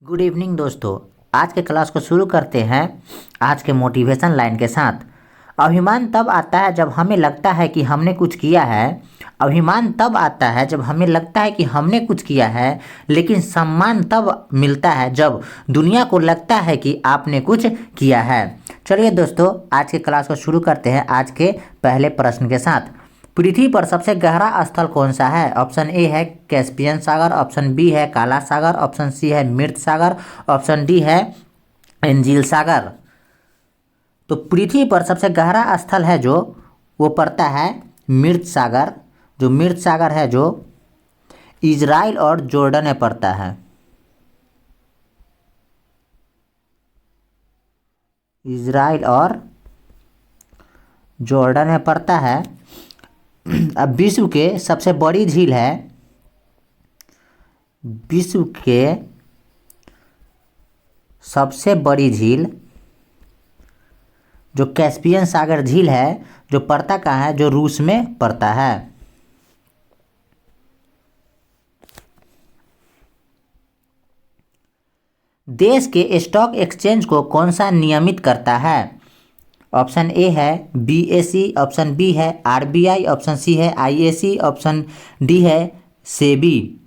Good evening दोस्तों। आज के क्लास को शुरू करते हैं आज के मोटिवेशन लाइन के साथ। अभिमान तब आता है जब हमें लगता है कि हमने कुछ किया है। अभिमान तब आता है जब हमें लगता है कि हमने कुछ किया है, लेकिन सम्मान तब मिलता है जब दुनिया को लगता है कि आपने कुछ किया है। चलिए दोस्तों, आज के क्लास को शुरू करते हैं आज के पहले प्रश्न के साथ। पृथ्वी पर सबसे गहरा स्थल कौन सा है? ऑप्शन ए है कैस्पियन सागर, ऑप्शन बी है काला सागर, ऑप्शन सी है मृत सागर, ऑप्शन डी है एंजिल सागर। तो पृथ्वी पर सबसे गहरा स्थल है जो वो पड़ता है मृत सागर। जो मृत सागर है जो इजराइल और जॉर्डन में पड़ता है। इजराइल और जॉर्डन में पड़ता है। अब विश्व के सबसे बड़ी झील है, विश्व के सबसे बड़ी झील जो कैस्पियन सागर झील है, जो पड़ता कहाँ है? जो रूस में पड़ता है। देश के स्टॉक एक्सचेंज को कौन सा नियमित करता है? ऑप्शन ए है बीएसई, ऑप्शन बी है आरबीआई, ऑप्शन सी है आईएसी, ऑप्शन डी है सेबी।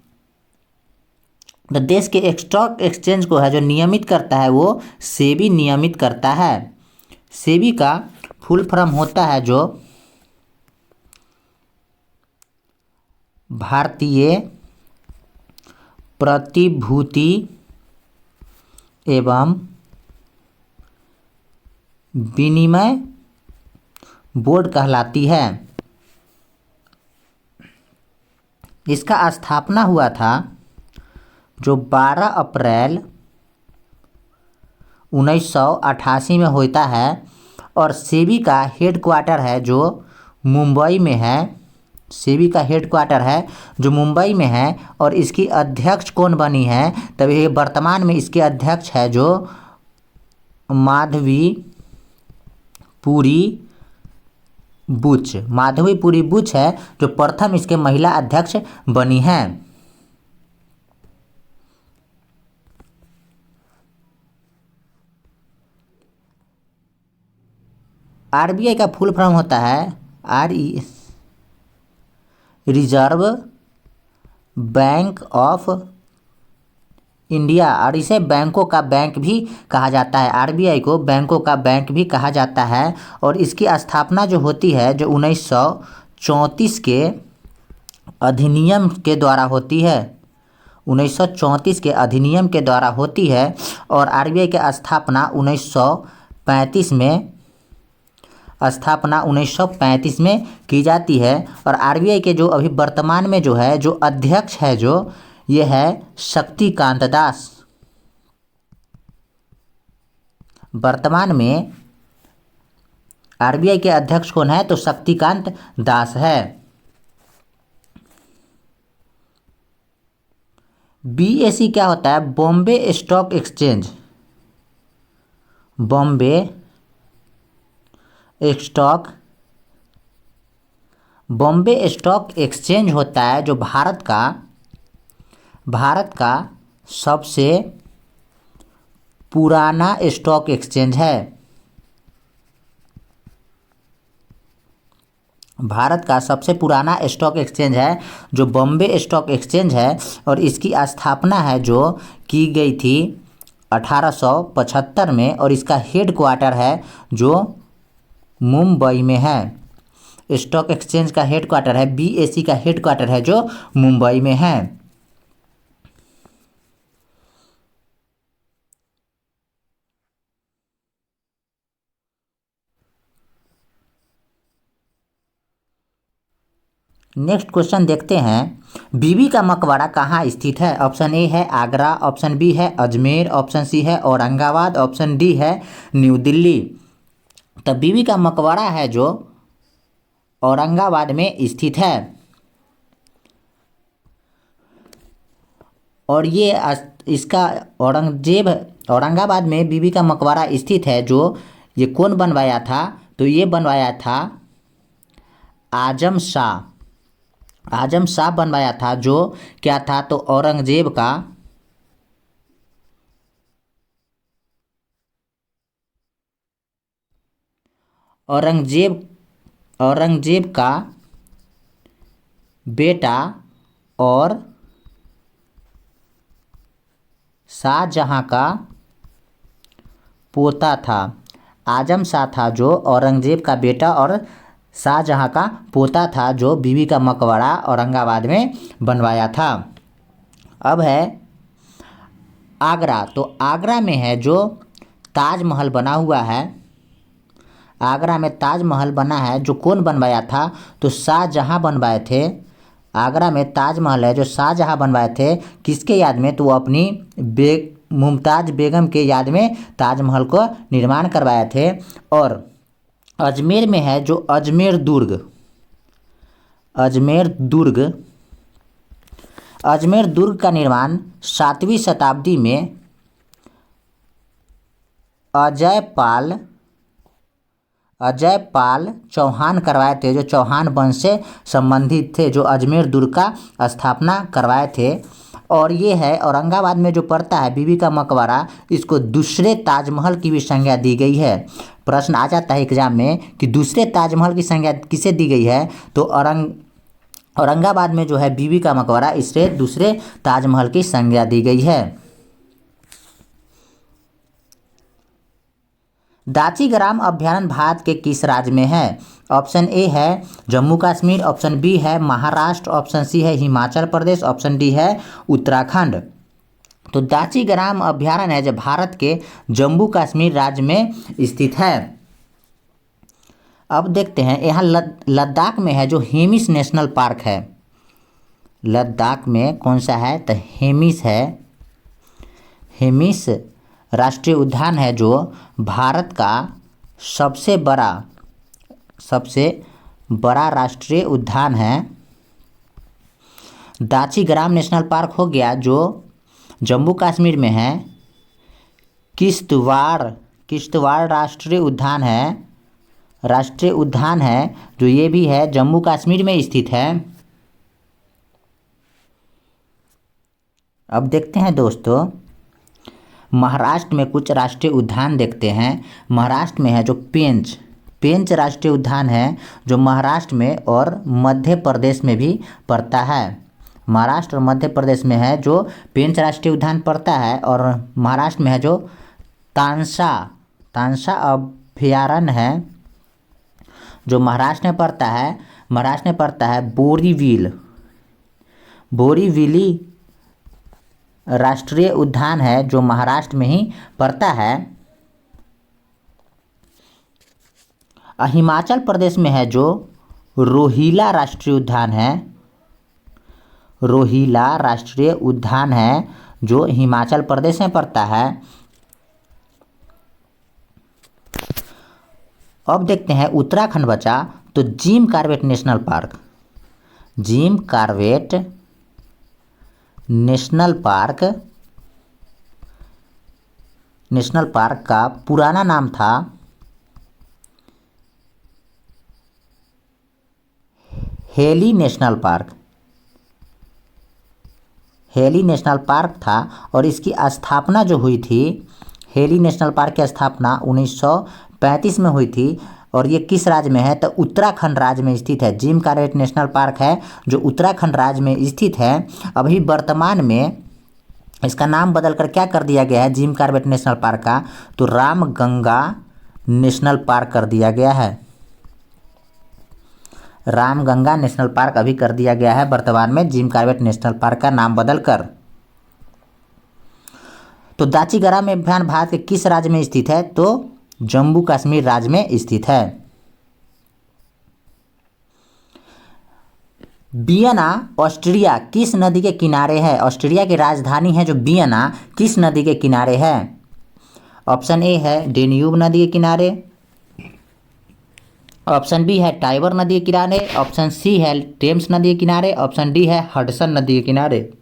तो देश के स्टॉक एक्सचेंज को है जो नियमित करता है वो सेबी नियमित करता है। सेबी का फुल फॉर्म होता है जो भारतीय प्रतिभूति एवं विनिमय बोर्ड कहलाती है। इसका स्थापना हुआ था जो 12 अप्रैल 1988 में होता है, और सेबी का हेडक्वार्टर है जो मुंबई में है। सेबी का हेडक्वार्टर है जो मुंबई में है, और इसकी अध्यक्ष कौन बनी है? तब ये वर्तमान में इसके अध्यक्ष है जो माधवी पुरी बुच। माधवी पुरी बुच है जो प्रथम इसके महिला अध्यक्ष बनी हैं। आरबीआई का फुल फॉर्म होता है रिजर्व बैंक ऑफ इंडिया, और इसे बैंकों का बैंक भी कहा जाता है। आरबीआई को बैंकों का बैंक भी कहा जाता है। और इसकी स्थापना जो होती है जो 1934 के अधिनियम के द्वारा होती है। 1934 के अधिनियम के द्वारा होती है। और आरबीआई की स्थापना 1935 में की जाती है। और आरबीआई के जो अभी वर्तमान में जो है जो अध्यक्ष है जो ये है शक्तिकांत दास। वर्तमान में आरबीआई के अध्यक्ष कौन है? तो शक्तिकांत दास है। बीएसई क्या होता है? Bombay stock exchange. Bombay stock exchange होता है जो भारत का सबसे पुराना स्टॉक एक्सचेंज है। भारत का सबसे पुराना स्टॉक एक्सचेंज है जो बॉम्बे स्टॉक एक्सचेंज है। और इसकी स्थापना है जो की गई थी 1875 में, और इसका हेडक्वार्टर है जो मुंबई में है। स्टॉक एक्सचेंज का हेडक्वार्टर है, बीएसई का हेडक्वार्टर है जो मुंबई में है। नेक्स्ट क्वेश्चन देखते हैं। बीबी का मकबरा कहाँ स्थित है? ऑप्शन ए है आगरा, ऑप्शन बी है अजमेर, ऑप्शन सी है औरंगाबाद, ऑप्शन डी है न्यू दिल्ली। तब बीबी का मकबरा है जो औरंगाबाद में स्थित है। और ये इसका औरंगाबाद में बीबी का मकबरा स्थित है। जो ये कौन बनवाया था? तो ये बनवाया था आजम शाह बनवाया था। जो क्या था? तो औरंगजेब का औरंगजेब औरंगजेब का बेटा और शाहजहां का पोता था। आजम शाह था जो औरंगजेब का बेटा और शाहजहां का पोता था, जो बीबी का मकबरा औरंगाबाद में बनवाया था। अब है आगरा। तो आगरा में है जो ताजमहल बना हुआ है। आगरा में ताजमहल बना है, जो कौन बनवाया था? तो शाहजहां बनवाए थे। आगरा में ताजमहल है जो शाहजहां बनवाए थे। किसके याद में? तो वो अपनी मुमताज़ बेगम के याद में ताजमहल को निर्माण करवाए थे। और अजमेर में है जो अजमेर दुर्ग। अजमेर दुर्ग अजमेर दुर्ग का निर्माण 7वीं शताब्दी में अजय पाल चौहान करवाए थे, जो चौहान वंश से संबंधित थे, जो अजमेर दुर्ग का स्थापना करवाए थे। और ये है औरंगाबाद में जो पड़ता है बीबी का मकबरा, इसको दूसरे ताजमहल की भी संज्ञा दी गई है। प्रश्न आ जाता है एग्जाम में कि दूसरे ताजमहल की संज्ञा किसे दी गई है? तो औरंगाबाद में जो है बीबी का मकबरा, इससे दूसरे ताजमहल की संज्ञा दी गई है। दाची ग्राम अभ्यारण्य भारत के किस राज्य में है? ऑप्शन ए है जम्मू कश्मीर, ऑप्शन बी है महाराष्ट्र, ऑप्शन सी है हिमाचल प्रदेश, ऑप्शन डी है उत्तराखंड। तो दाची ग्राम अभ्यारण्य है जो भारत के जम्मू कश्मीर राज्य में स्थित है। अब देखते हैं यहाँ लद्दाख में है जो हेमिस नेशनल पार्क है। लद्दाख में कौन सा है? तो हेमिस है। हेमिस राष्ट्रीय उद्यान है जो भारत का सबसे बड़ा राष्ट्रीय उद्यान है। दाची ग्राम नेशनल पार्क हो गया जो जम्मू कश्मीर में है। किश्तवाड़ राष्ट्रीय उद्यान है जो ये भी है जम्मू कश्मीर में स्थित है। अब देखते हैं दोस्तों महाराष्ट्र में कुछ राष्ट्रीय उद्यान देखते हैं। महाराष्ट्र में है जो पेंच राष्ट्रीय उद्यान है, जो महाराष्ट्र में और मध्य प्रदेश में भी पड़ता है। महाराष्ट्र और मध्य प्रदेश में है जो पेंच राष्ट्रीय उद्यान पड़ता है। और महाराष्ट्र में है जो तानसा अभयारण्य है, जो महाराष्ट्र में पड़ता है। महाराष्ट्र में पड़ता है बोरीविली राष्ट्रीय उद्यान है, जो महाराष्ट्र में ही पड़ता है। हिमाचल प्रदेश में है जो रोहिला राष्ट्रीय उद्यान है। रोहिला राष्ट्रीय उद्यान है जो हिमाचल प्रदेश में पड़ता है। अब देखते हैं उत्तराखंड बचा। तो जिम कॉर्बेट नेशनल पार्क का पुराना नाम था हेली नेशनल पार्क था। और इसकी स्थापना जो हुई थी, हेली नेशनल पार्क की स्थापना 1935 में हुई थी। और ये किस राज्य में है? तो उत्तराखंड राज्य में स्थित है। जिम कॉर्बेट नेशनल पार्क है जो उत्तराखंड राज्य में स्थित है। अभी वर्तमान में इसका नाम बदलकर क्या कर दिया गया है जिम कॉर्बेट नेशनल पार्क का? तो रामगंगा नेशनल पार्क कर दिया गया है। रामगंगा नेशनल पार्क अभी कर दिया गया है वर्तमान में जिम कॉर्बेट नेशनल पार्क का नाम बदलकर। तो दाची ग्राम अभ्यारण्य भारत के किस राज्य में स्थित है? तो जम्मू कश्मीर राज्य में स्थित है। वियना ऑस्ट्रिया किस नदी के किनारे है? ऑस्ट्रिया की राजधानी है जो वियना, किस नदी के किनारे है? ऑप्शन ए है डेन्यूब नदी के किनारे, ऑप्शन बी है टाइबर नदी के किनारे, ऑप्शन सी है टेम्स नदी के किनारे, ऑप्शन डी है हडसन नदी के किनारे।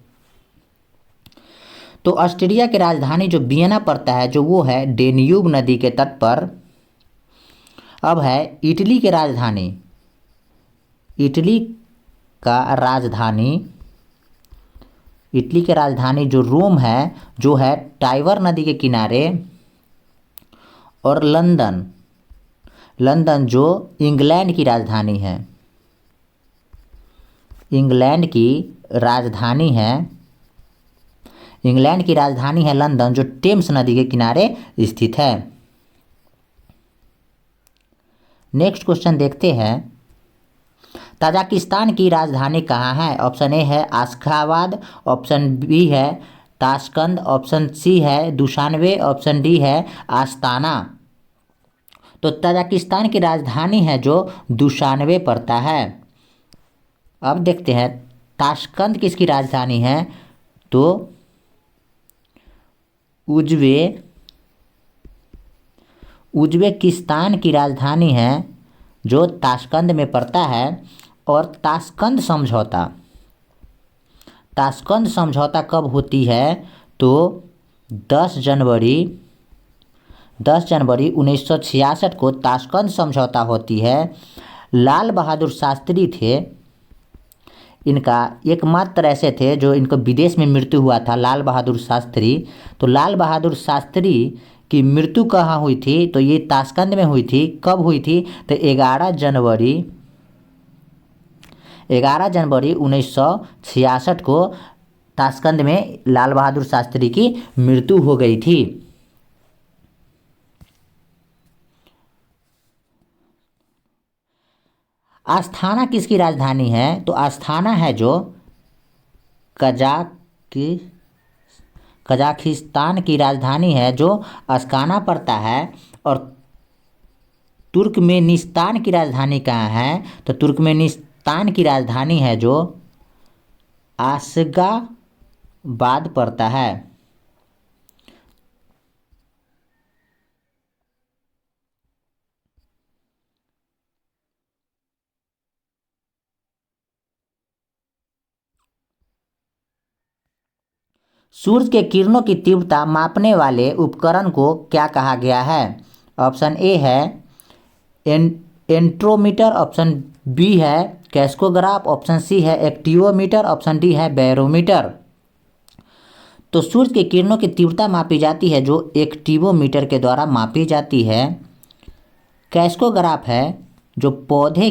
तो ऑस्ट्रिया की राजधानी जो वियना पड़ता है, जो वो है डेन्यूब नदी के तट पर। अब है इटली की राजधानी। इटली की राजधानी जो रोम है, जो है टाइबर नदी के किनारे। और लंदन जो इंग्लैंड की राजधानी है, इंग्लैंड की राजधानी है, इंग्लैंड की राजधानी है लंदन जो टेम्स नदी के किनारे स्थित है। नेक्स्ट क्वेश्चन देखते हैं, ताजिकिस्तान की राजधानी कहाँ है? ऑप्शन ए है अशखाबाद, ऑप्शन बी है ताशकंद, ऑप्शन सी है दुशानबे, ऑप्शन डी है आस्ताना। तो ताजिकिस्तान की राजधानी है जो दुशानबे पड़ता है। अब देखते हैं ताशकंद किसकी राजधानी है? तो उज्बेकिस्तान की राजधानी है जो ताशकंद में पड़ता है। और ताशकंद समझौता कब होती है? तो 10 जनवरी 1966 को ताशकंद समझौता होती है। लाल बहादुर शास्त्री थे इनका एकमात्र ऐसे थे जो इनको विदेश में मृत्यु हुआ था, लाल बहादुर शास्त्री। तो लाल बहादुर शास्त्री की मृत्यु कहाँ हुई थी? तो ये ताशकंद में हुई थी। कब हुई थी? तो 11 जनवरी 1966 को ताशकंद में लाल बहादुर शास्त्री की मृत्यु हो गई थी। आस्थाना किसकी राजधानी है? तो आस्थाना है जो कजाकिस्तान की राजधानी है जो अस्ताना पड़ता है। और तुर्कमेनिस्तान की राजधानी कहाँ है? तो तुर्कमेनिस्तान की राजधानी है जो आशगाबाद पड़ता है। सूर्य के किरणों की तीव्रता मापने वाले उपकरण को क्या कहा गया है? ऑप्शन ए है एंट्रोमीटर, ऑप्शन बी है कैस्कोग्राफ, ऑप्शन सी है एक्टियोमीटर, ऑप्शन डी है बैरोमीटर। तो सूर्य के किरणों की तीव्रता मापी जाती है जो एक्टिवोमीटर के द्वारा मापी जाती है। कैस्कोग्राफ है जो पौधे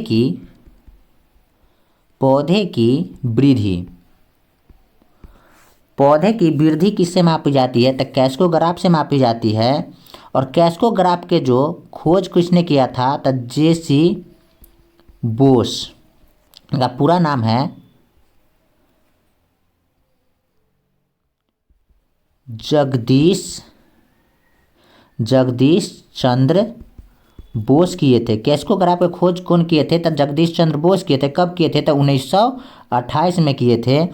की वृद्धि किससे मापी जाती है? तो कैस्कोग्राफ से मापी जाती है। और कैस्कोग्राफ के जो खोज किसने किया था? तो जेसी बोस का पूरा नाम है जगदीश चंद्र बोस किए थे। कैस्कोग्राफ के खोज कौन किए थे? तो जगदीश चंद्र बोस किए थे। कब किए थे? तो 1928 में किए थे।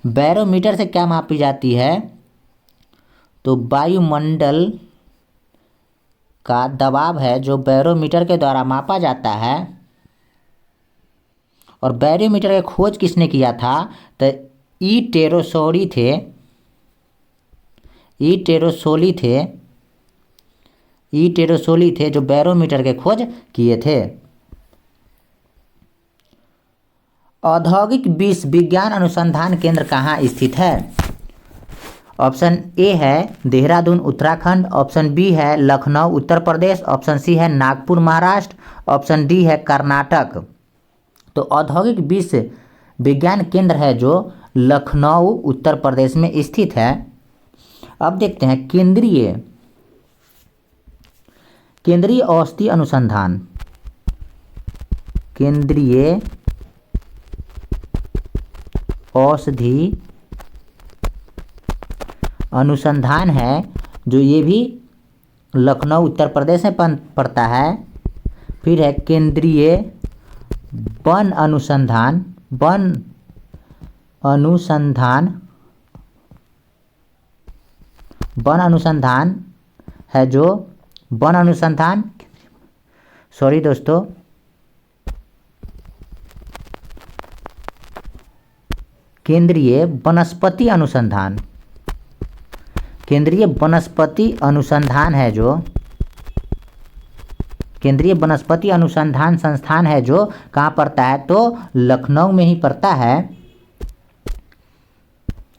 बैरोमीटर से क्या मापी जाती है? तो वायुमंडल का दबाव है जो बैरोमीटर के द्वारा मापा जाता है। और बैरोमीटर की खोज किसने किया था? तो ई टेरोसोली थे जो बैरोमीटर के खोज किए थे। औद्योगिक विज्ञान अनुसंधान केंद्र कहाँ स्थित है? ऑप्शन ए है देहरादून उत्तराखंड, ऑप्शन बी है लखनऊ उत्तर प्रदेश, ऑप्शन सी है नागपुर महाराष्ट्र, ऑप्शन डी है कर्नाटक। तो औद्योगिक विज्ञान केंद्र है जो लखनऊ उत्तर प्रदेश में स्थित है। अब देखते हैं केंद्रीय औषधि अनुसंधान, केंद्रीय औषधि अनुसंधान है जो ये भी लखनऊ उत्तर प्रदेश में पड़ता है। फिर है केंद्रीय वन अनुसंधान है जो केंद्रीय वनस्पति अनुसंधान है जो केंद्रीय वनस्पति अनुसंधान संस्थान है जो कहाँ पड़ता है? तो लखनऊ में ही पड़ता है।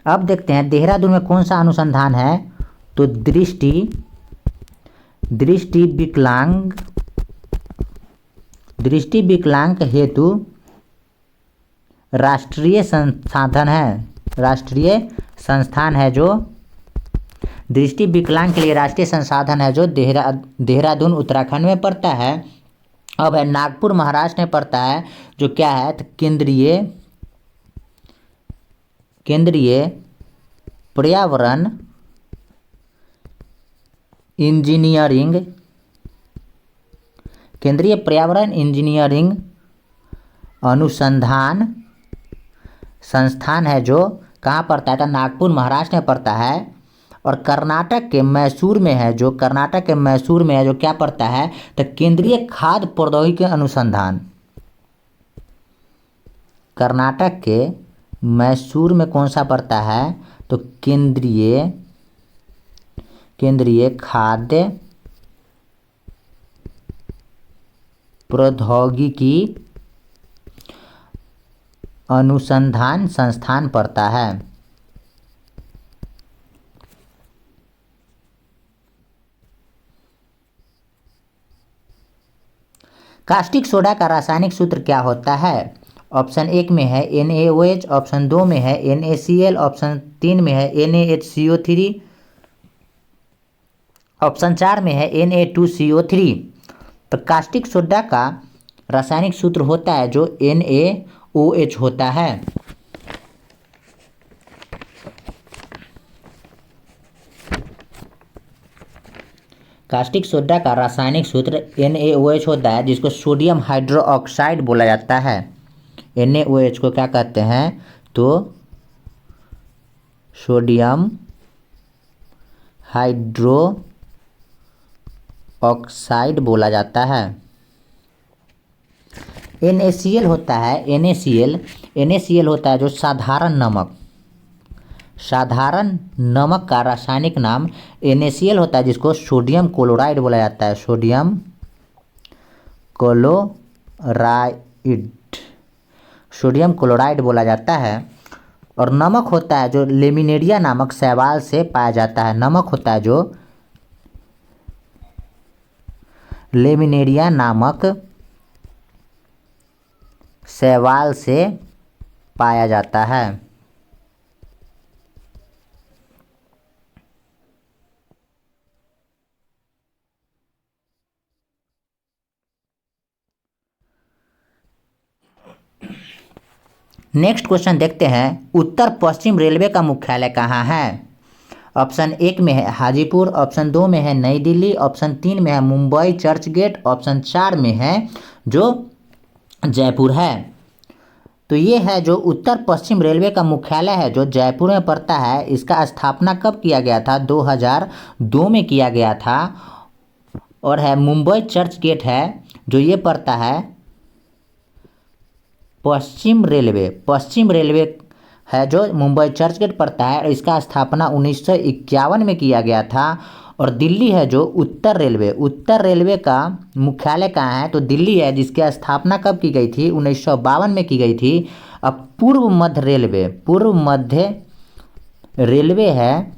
अब देखते हैं देहरादून में कौन सा अनुसंधान है? तो दृष्टि विकलांग दृष्टि विकलांग हेतु राष्ट्रीय संसाधन है, राष्ट्रीय संस्थान है जो दृष्टि विकलांग के लिए राष्ट्रीय संसाधन है जो देहरादून उत्तराखंड में पड़ता है। अब है नागपुर महाराष्ट्र में पड़ता है, जो क्या है तो केंद्रीय पर्यावरण इंजीनियरिंग, केंद्रीय पर्यावरण इंजीनियरिंग अनुसंधान संस्थान है जो कहाँ पड़ता है तो नागपुर महाराष्ट्र में पड़ता है। और कर्नाटक के मैसूर में है, जो कर्नाटक के मैसूर में है जो क्या पड़ता है तो केंद्रीय खाद्य प्रौद्योगिकी अनुसंधान। कर्नाटक के मैसूर में कौन सा पड़ता है तो केंद्रीय खाद्य प्रौद्योगिकी अनुसंधान संस्थान पड़ता है। कास्टिक सोडा का रासायनिक सूत्र क्या होता है? ऑप्शन 1 में है NaOH, ऑप्शन 2 में है NaCl, ऑप्शन 3 में है NaHCO3, ऑप्शन 4 में है Na2CO3। तो कास्टिक सोडा का रासायनिक सूत्र होता है जो NaOH होता है। कास्टिक सोडा का रासायनिक सूत्र NaOH होता है, जिसको सोडियम हाइड्रोक्साइड बोला जाता है। NaOH को क्या कहते हैं तो सोडियम हाइड्रोक्साइड बोला जाता है। NaCl होता है, NaCl होता है जो साधारण नमक का रासायनिक नाम NaCl होता है, जिसको सोडियम क्लोराइड बोला जाता है। सोडियम क्लोराइड बोला जाता है। और नमक होता है जो लेमिनेरिया नामक शैवाल से पाया जाता है। नमक होता है जो लेमिनेरिया नामक शैवाल से पाया जाता है। नेक्स्ट क्वेश्चन देखते हैं, उत्तर पश्चिम रेलवे का मुख्यालय कहाँ है? ऑप्शन 1 में है हाजीपुर, ऑप्शन 2 में है नई दिल्ली, ऑप्शन 3 में है मुंबई चर्च गेट, ऑप्शन 4 में है जो जयपुर है। तो ये है जो उत्तर पश्चिम रेलवे का मुख्यालय है जो जयपुर में पड़ता है। इसका स्थापना कब किया गया था? 2002 में किया गया था। और है मुंबई चर्च गेट है जो ये पड़ता है पश्चिम रेलवे है जो मुंबई चर्च गेट पड़ता है। और इसका स्थापना 1951 में किया गया था। और दिल्ली है जो उत्तर रेलवे का मुख्यालय कहाँ है तो दिल्ली है, जिसकी स्थापना कब की गई थी? 1952 में की गई थी। अब पूर्व मध्य रेलवे है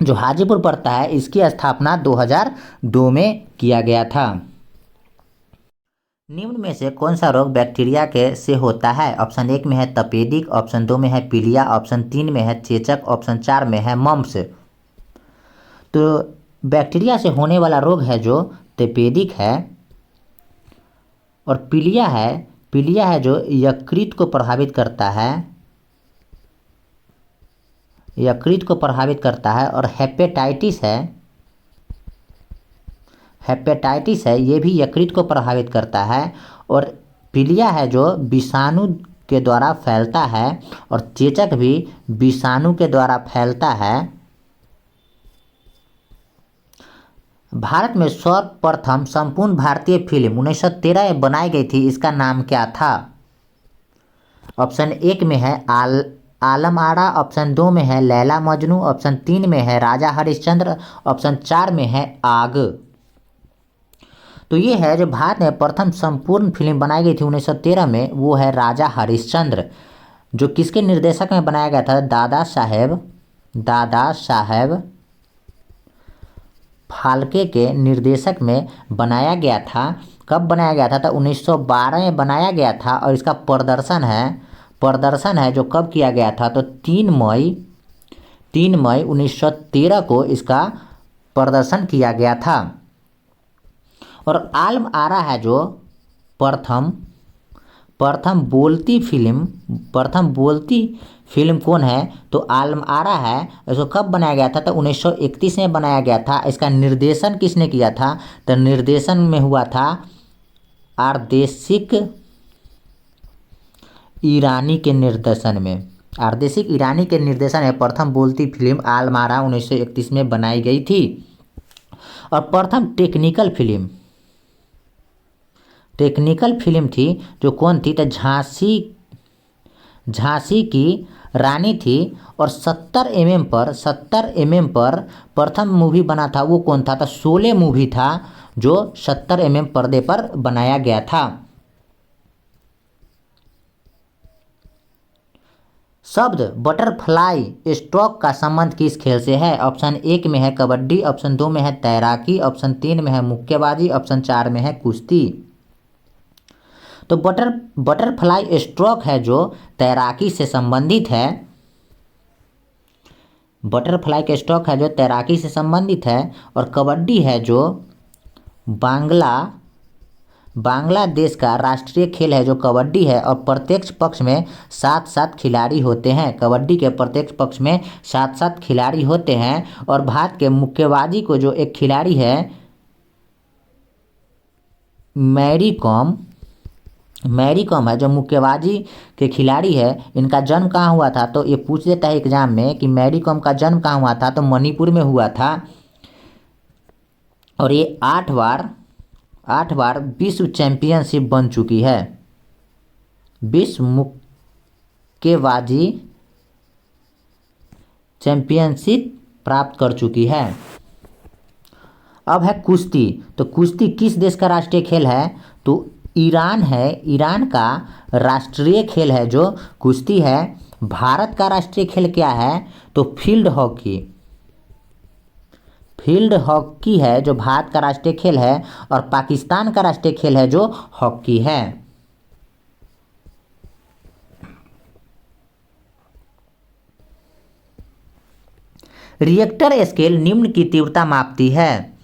जो हाजीपुर पड़ता है, इसकी स्थापना 2002 में किया गया था। निम्न में से कौन सा रोग बैक्टीरिया के से होता है? ऑप्शन 1 में है तपेदिक, ऑप्शन 2 में है पीलिया, ऑप्शन 3 में है चेचक, ऑप्शन 4 में है मम्प्स। तो बैक्टीरिया से होने वाला रोग है जो तपेदिक है। और पीलिया है जो यकृत को प्रभावित करता है। और हेपेटाइटिस है ये भी यकृत को प्रभावित करता है। और पीलिया है जो विषाणु के द्वारा फैलता है। और चेचक भी विषाणु के द्वारा फैलता है। भारत में सर्वप्रथम संपूर्ण भारतीय फिल्म 1913 में बनाई गई थी, इसका नाम क्या था? ऑप्शन 1 में है आलम आरा, ऑप्शन 2 में है लैला मजनू, ऑप्शन 3 में है राजा हरिश्चंद्र, ऑप्शन 4 में है आग। तो ये है जो भारत में प्रथम संपूर्ण फिल्म बनाई गई थी 1913 में, वो है राजा हरिश्चंद्र, जो किसके निर्देशक में बनाया गया था? दादा साहेब फाल्के के निर्देशक में बनाया गया था। कब बनाया गया था? तो 1912 में बनाया गया था। और इसका प्रदर्शन है जो कब किया गया था? तो 3 मई 1913 को इसका प्रदर्शन किया गया था। और आलम आरा है जो प्रथम प्रथम बोलती फिल्म कौन है? तो आलम आरा है। इसको कब बनाया गया था? तो 1931 में बनाया गया था। इसका निर्देशन किसने किया था? तो निर्देशन में हुआ था आरदेशिक ईरानी के निर्देशन में प्रथम बोलती फिल्म आलम आरा 1931 में बनाई गई थी। और प्रथम टेक्निकल फिल्म थी जो कौन थी? तो झांसी की रानी थी। और 70 mm पर प्रथम मूवी बना था, वो कौन था? तो शोले मूवी था जो 70 mm पर्दे पर बनाया गया था। शब्द बटरफ्लाई स्ट्रोक का संबंध किस खेल से है? ऑप्शन 1 में है कबड्डी, ऑप्शन 2 में है तैराकी, ऑप्शन 3 में है मुक्केबाजी, ऑप्शन 4 में है कुश्ती। तो बटरफ्लाई स्ट्रोक है जो तैराकी से संबंधित है। बटरफ्लाई के स्ट्रोक है जो तैराकी से संबंधित है। और कबड्डी है जो बांग्लादेश का राष्ट्रीय खेल है जो कबड्डी है। और प्रत्येक पक्ष में 7-7 खिलाड़ी होते हैं। कबड्डी के प्रत्येक पक्ष में 7-7 खिलाड़ी होते हैं। और भारत के मुक्केबाजी को जो एक खिलाड़ी है मैरी कॉम है जो मुक्केबाजी के खिलाड़ी है। इनका जन्म कहाँ हुआ था? तो ये पूछ देता है एग्जाम में कि मैरी कॉम का जन्म कहाँ हुआ था? तो मणिपुर में हुआ था। और ये 8 बार विश्व चैंपियनशिप बन चुकी है। विश्व मुक्केबाजी चैंपियनशिप प्राप्त कर चुकी है। अब है कुश्ती। तो कुश्ती किस देश का राष्ट्रीय खेल है? तो ईरान है। ईरान का राष्ट्रीय खेल है जो कुश्ती है। भारत का राष्ट्रीय खेल क्या है? तो फील्ड हॉकी है जो भारत का राष्ट्रीय खेल है। और पाकिस्तान का राष्ट्रीय खेल है जो हॉकी है। रिएक्टर स्केल निम्न की तीव्रता मापती है।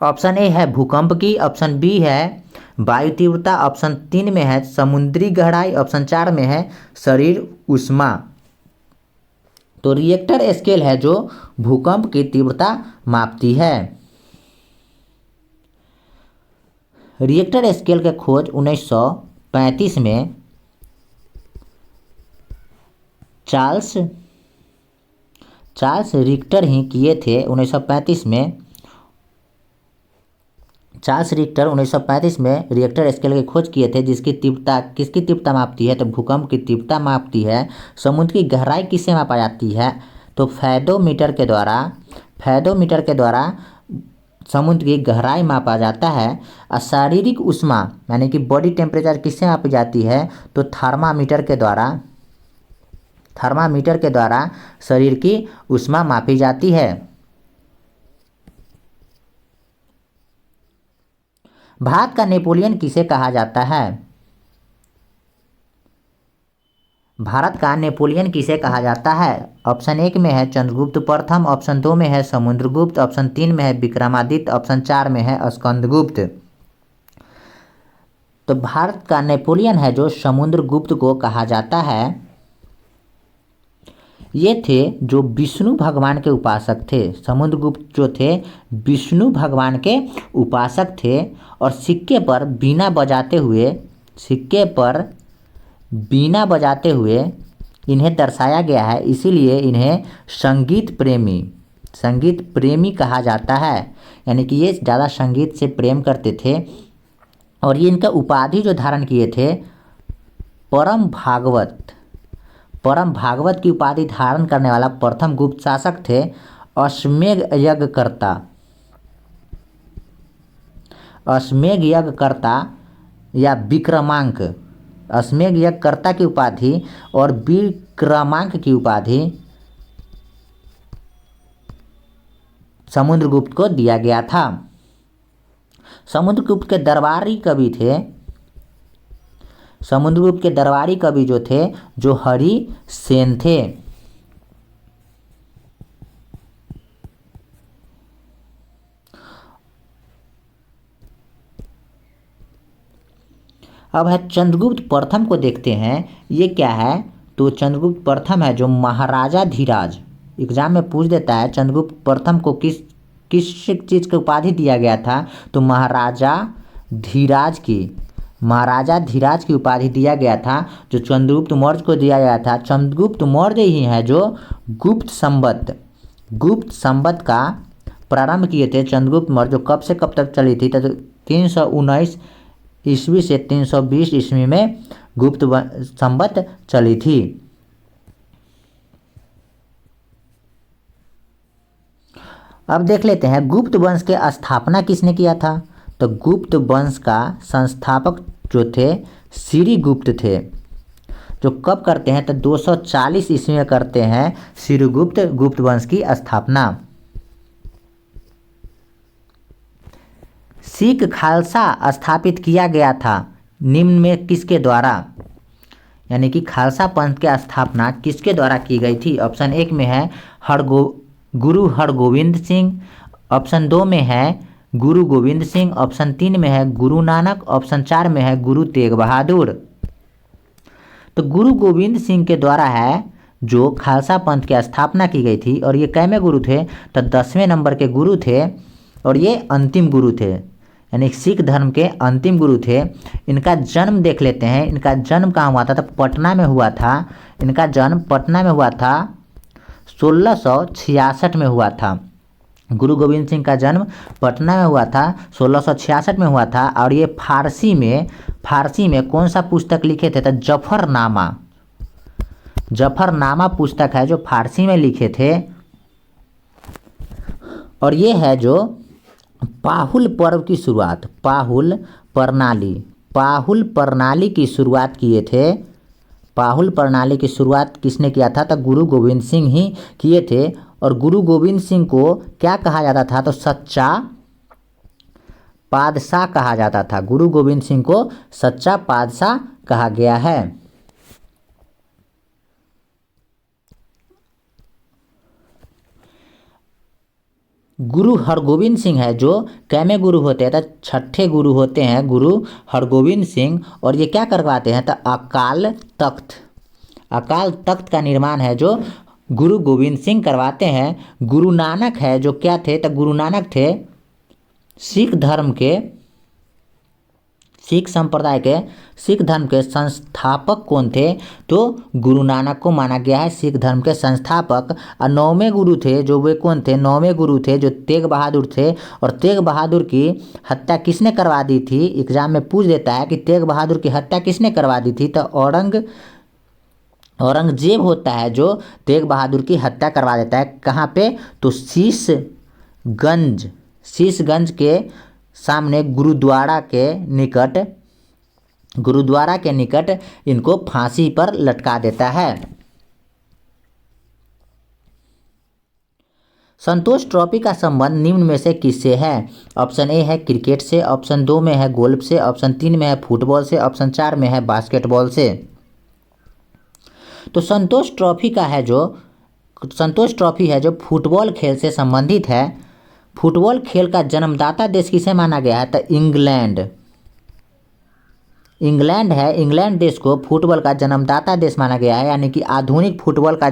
ऑप्शन ए है भूकंप की, ऑप्शन बी है वायु तीव्रता, ऑप्शन 3 में है समुद्री गहराई, ऑप्शन 4 में है शरीर ऊष्मा। तो रिएक्टर स्केल है जो भूकंप की तीव्रता मापती है। रिएक्टर स्केल के खोज 1935 में चार्ल्स रिक्टर ही किए थे। 1935 में चार्ल्स रिक्टर 1935 में रिएक्टर स्केल की खोज किए थे, जिसकी तीव्रता किसकी तीव्रता मापती है? तो भूकंप की तीव्रता मापती है। समुद्र की गहराई किससे मापा जाती है? तो फैदोमीटर के द्वारा समुद्र की गहराई मापा जाता है। और शारीरिक ऊष्मा यानी कि बॉडी टेम्परेचर किससे मापी जाती है? तो थर्मामीटर के द्वारा शरीर की ऊष्मा मापी जाती है। भारत का नेपोलियन किसे कहा जाता है? भारत का नेपोलियन किसे कहा जाता है? ऑप्शन 1 में है चंद्रगुप्त प्रथम, ऑप्शन 2 में है समुद्रगुप्त, ऑप्शन 3 में है विक्रमादित्य, ऑप्शन 4 में है स्कंदगुप्त। तो भारत का नेपोलियन है जो समुद्रगुप्त को कहा जाता है। ये थे जो विष्णु भगवान के उपासक थे। समुद्रगुप्त जो थे विष्णु भगवान के उपासक थे। और सिक्के पर बीना बजाते हुए इन्हें दर्शाया गया है, इसीलिए इन्हें संगीत प्रेमी कहा जाता है। यानी कि ये ज़्यादा संगीत से प्रेम करते थे। और ये इनका उपाधि जो धारण किए थे परम भागवत की उपाधि धारण करने वाला प्रथम गुप्त शासक थे अश्वमेध यज्ञकर्ता या विक्रमांक। अश्वमेध यज्ञकर्ता की उपाधि और विक्रमांक की उपाधि समुद्रगुप्त को दिया गया था। समुद्रगुप्त के दरबारी कवि थे, समुद्रगुप्त के दरबारी कवि जो थे जो हरिसेन थे। अब है चंद्रगुप्त प्रथम को देखते हैं, ये क्या है? तो चंद्रगुप्त प्रथम है जो महाराजा धीराज, एग्जाम में पूछ देता है चंद्रगुप्त प्रथम को किस किस चीज़ की उपाधि दिया गया था? तो महाराजा धीराज की उपाधि दिया गया था, जो चंद्रगुप्त मौर्य को दिया गया था। चंद्रगुप्त मौर्य ही है जो गुप्त संवत का प्रारंभ किए थे। चंद्रगुप्त मौर्य जो कब से कब तक चली थी? तो 319 ईस्वी से 320 ईस्वी में गुप्त संवत चली थी। अब देख लेते हैं गुप्त वंश के स्थापना किसने किया था? तो गुप्त वंश का संस्थापक जो थे श्रीगुप्त थे, जो कब करते हैं? तो 240 ईस्वी में करते हैं श्रीगुप्त गुप्त वंश की स्थापना। सिख खालसा स्थापित किया गया था निम्न में किसके द्वारा? यानी कि खालसा पंथ की स्थापना किसके द्वारा की गई थी? ऑप्शन 1 में है गुरु हरगोविंद सिंह, ऑप्शन 2 में है गुरु गोविंद सिंह, ऑप्शन 3 में है गुरु नानक, ऑप्शन 4 में है गुरु तेग बहादुर। तो गुरु गोविंद सिंह के द्वारा है जो खालसा पंथ की स्थापना की गई थी। और ये कैमे गुरु थे? तो 10वें नंबर के गुरु थे और ये अंतिम गुरु थे, यानी सिख धर्म के अंतिम गुरु थे। इनका जन्म देख लेते हैं, इनका जन्म कहाँ हुआ था? तो पटना में हुआ था। इनका जन्म पटना में हुआ था, 1666 में हुआ था। गुरु गोविंद सिंह का जन्म पटना में हुआ था, 1666 में हुआ था। और ये फारसी में कौन सा पुस्तक लिखे थे? तो जफरनामा पुस्तक है जो फारसी में लिखे थे। और ये है जो पाहुल पर्व की शुरुआत, पाहुल प्रणाली की शुरुआत किए थे। पाहुल प्रणाली की शुरुआत किसने किया था? तो गुरु गोविंद सिंह ही किए थे। और गुरु गोविंद सिंह को क्या कहा जाता था? तो सच्चा पातशाह कहा जाता था। गुरु गोविंद सिंह को सच्चा पातशाह कहा गया है। गुरु हरगोविंद सिंह है जो कैमे गुरु होते हैं? तो 6ठे गुरु होते हैं गुरु हरगोविंद सिंह। और ये क्या करवाते हैं? तो अकाल तख्त का निर्माण है जो गुरु गोविंद सिंह करवाते हैं। गुरु नानक है जो क्या थे? तो गुरु नानक थे सिख धर्म के संस्थापक। कौन थे? तो गुरु नानक को माना गया है सिख धर्म के संस्थापक। और 9वें गुरु थे जो वे कौन थे? 9वें गुरु थे जो तेग बहादुर थे। और तेग बहादुर की हत्या किसने करवा दी थी? एग्जाम में पूछ देता है कि तेग बहादुर की हत्या किसने करवा दी थी? तो औरंगजेब होता है जो तेग बहादुर की हत्या करवा देता है। कहाँ पे? तो शीशगंज के सामने गुरुद्वारा के निकट इनको फांसी पर लटका देता है। संतोष ट्रॉफी का संबंध निम्न में से किससे है? ऑप्शन ए है क्रिकेट से, ऑप्शन 2 में है गोल्फ से, ऑप्शन 3 में है फुटबॉल से, ऑप्शन 4 में है बास्केटबॉल से। तो संतोष ट्रॉफी है जो फुटबॉल खेल से संबंधित है। फुटबॉल खेल का जन्मदाता देश किसे माना गया है? तो इंग्लैंड है। इंग्लैंड देश को फुटबॉल का जन्मदाता देश माना गया है, यानी कि आधुनिक फुटबॉल का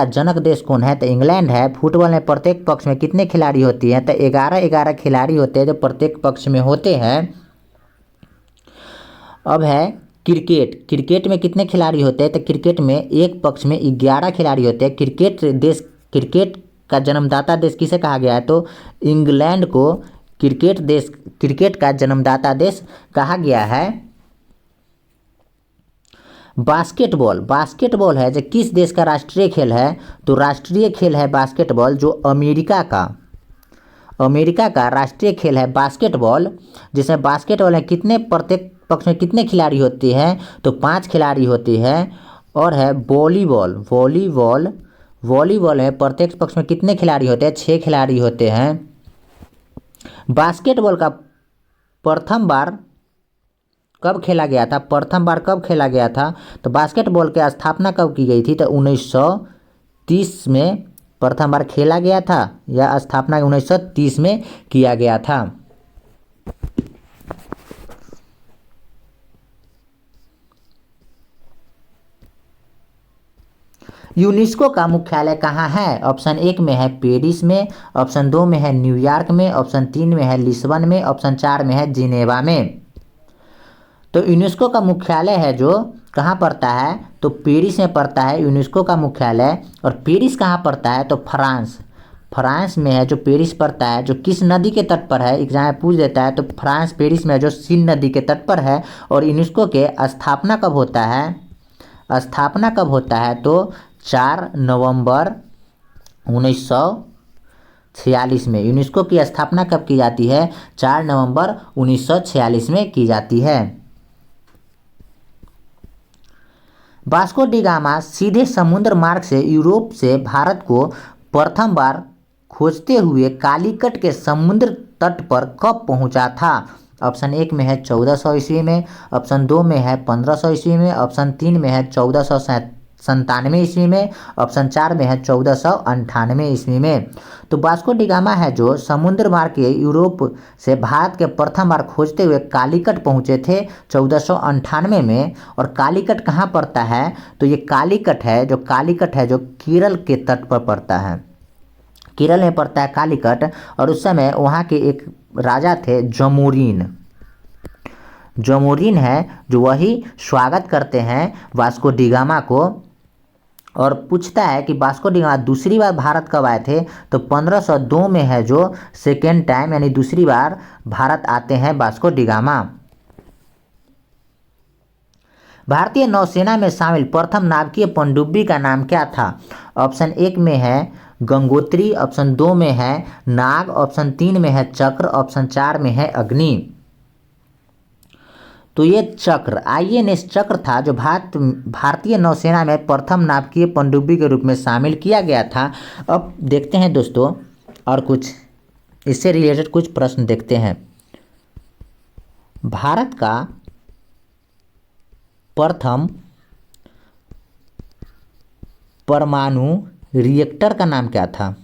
जनक देश कौन है? तो इंग्लैंड है। फुटबॉल में प्रत्येक पक्ष में कितने खिलाड़ी होती हैं? तो 11 खिलाड़ी होते हैं जो प्रत्येक पक्ष में होते हैं। अब है क्रिकेट में कितने खिलाड़ी होते हैं? तो क्रिकेट में एक पक्ष में 11 खिलाड़ी होते हैं। क्रिकेट का जन्मदाता देश किसे कहा गया है? तो इंग्लैंड को क्रिकेट का जन्मदाता देश कहा गया है। बास्केटबॉल है जो किस देश का राष्ट्रीय खेल है? तो राष्ट्रीय खेल है बास्केटबॉल जो अमेरिका का राष्ट्रीय खेल है बास्केटबॉल। जिसमें बास्केटबॉल में प्रत्येक पक्ष में कितने खिलाड़ी होती हैं? तो 5 खिलाड़ी होती है। और है वॉलीबॉल में प्रत्येक पक्ष में कितने खिलाड़ी होते हैं? 6 खिलाड़ी होते हैं। बास्केटबॉल का प्रथम बार कब खेला गया था? प्रथम बार कब खेला गया था? तो बास्केटबॉल की स्थापना कब की गई थी? तो 1930 में प्रथम बार खेला गया था, या स्थापना 1930 में किया गया था। यूनेस्को का मुख्यालय कहाँ है? ऑप्शन 1 में है पेरिस में, ऑप्शन 2 में है न्यूयॉर्क में, ऑप्शन 3 में है लिस्बन में, ऑप्शन 4 में है जिनेवा में। तो यूनेस्को का मुख्यालय है जो कहाँ पड़ता है? तो पेरिस में पड़ता है यूनेस्को का मुख्यालय। और पेरिस कहाँ पड़ता है? तो फ्रांस, फ्रांस में है जो पेरिस पड़ता है। जो किस नदी के तट पर है? एग्जाम में पूछ देता है। तो फ्रांस पेरिस में है जो सीन नदी के तट पर है। और यूनेस्को के स्थापना कब होता है? स्थापना कब होता है? तो 4 नवंबर 1946 में। यूनेस्को की स्थापना कब की जाती है? 4 नवंबर 1946 में की जाती है। वास्को डी गामा सीधे समुद्र मार्ग से यूरोप से भारत को प्रथम बार खोजते हुए कालीकट के समुद्र तट पर कब पहुंचा था? ऑप्शन 1 में है 1400 ईस्वी में, ऑप्शन 2 में है 1500 ईस्वी में, ऑप्शन 3 में है 1497 ईस्वी में, ऑप्शन 4 में है 1498 ईस्वी में। तो वास्को डी गामा है जो समुद्र मार्ग के यूरोप से भारत के प्रथम बार खोजते हुए कालीकट पहुंचे थे 1498 में। और कालीकट कहाँ पड़ता है? तो ये कालीकट है जो केरल के तट पर पड़ता है। केरल में पड़ता है कालीकट। और उस समय वहाँ के एक राजा थे जमोरिन है जो वही स्वागत करते हैं वास्को डी गामा को। और पूछता है कि वास्को डी गामा दूसरी बार भारत कब आए थे? तो 1502 में है जो सेकेंड टाइम, यानी दूसरी बार भारत आते हैं वास्को डी गामा। भारतीय नौसेना में शामिल प्रथम नाविकीय पनडुब्बी का नाम क्या था? ऑप्शन 1 में है गंगोत्री, ऑप्शन 2 में है नाग, ऑप्शन 3 में है चक्र, ऑप्शन 4 में है अग्नि। तो ये चक्र, INS चक्र था जो भारतीय नौसेना में प्रथम नाविकीय पनडुब्बी के रूप में शामिल किया गया था। अब देखते हैं दोस्तों और कुछ इससे रिलेटेड कुछ प्रश्न देखते हैं। भारत का प्रथम परमाणु रिएक्टर का नाम क्या था?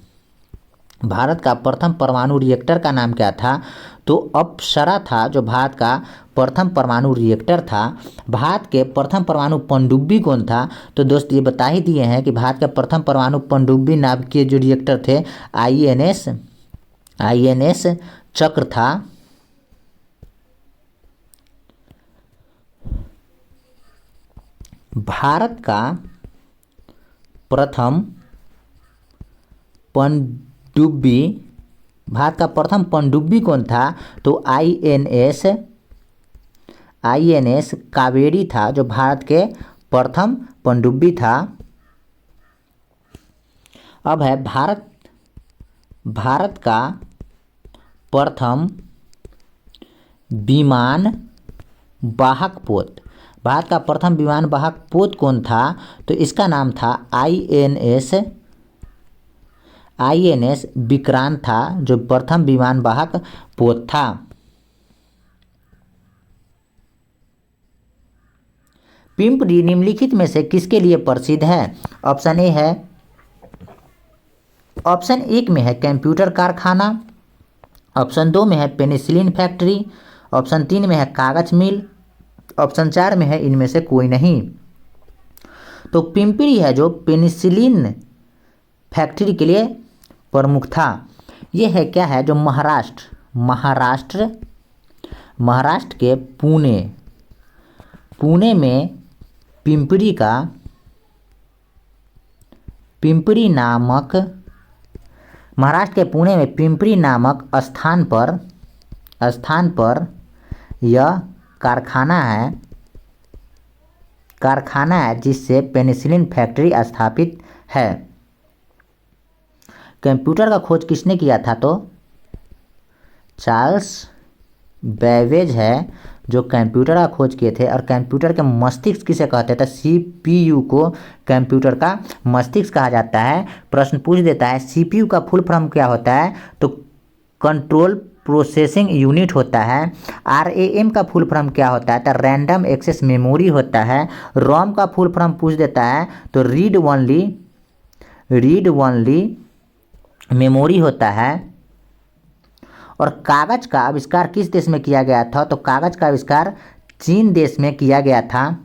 भारत का प्रथम परमाणु रिएक्टर का नाम क्या था? तो अप्सरा था जो भारत का प्रथम परमाणु रिएक्टर था। भारत के प्रथम परमाणु पनडुब्बी कौन था? तो दोस्त ये बता ही दिए हैं कि भारत के प्रथम परमाणु पनडुब्बी नाविकीय जो रिएक्टर थे INS चक्र था। भारत का प्रथम प्रथम पनडुब्बी कौन था? तो INS कावेरी था जो भारत के प्रथम पनडुब्बी था। अब है भारत का प्रथम विमान वाहक पोत। भारत का प्रथम विमान वाहक पोत कौन था? तो इसका नाम था INS विक्रांत था जो प्रथम विमान वाहक पोत था। पिंपरी निम्नलिखित में से किसके लिए प्रसिद्ध है? ऑप्शन एक में है कंप्यूटर कारखाना, ऑप्शन 2 में है पेनिसिलिन फैक्ट्री, ऑप्शन 3 में है कागज मिल, ऑप्शन 4 में है इनमें से कोई नहीं। तो पिंपरी है जो पेनिसिलिन फैक्ट्री के लिए प्रमुख था। ये है क्या है? जो महाराष्ट्र के पुणे में महाराष्ट्र के पुणे में पिंपरी नामक स्थान पर यह कारखाना है जिससे पेनिसिलिन फैक्ट्री स्थापित है। कंप्यूटर का खोज किसने किया था? तो चार्ल्स बेबेज है जो कंप्यूटर का खोज किए थे। और कंप्यूटर के मस्तिष्क किसे कहते थे? CPU को कंप्यूटर का मस्तिष्क कहा जाता है। प्रश्न पूछ देता है CPU का फुल फॉर्म क्या होता है? तो कंट्रोल प्रोसेसिंग यूनिट होता है। RAM का फुल फॉर्म क्या होता है? तो रैंडम एक्सेस मेमोरी होता है। रोम का फुल फॉर्म पूछ देता है तो रीड ओनली मेमोरी होता है। और कागज का आविष्कार किस देश में किया गया था? तो कागज का आविष्कार चीन देश में किया गया था।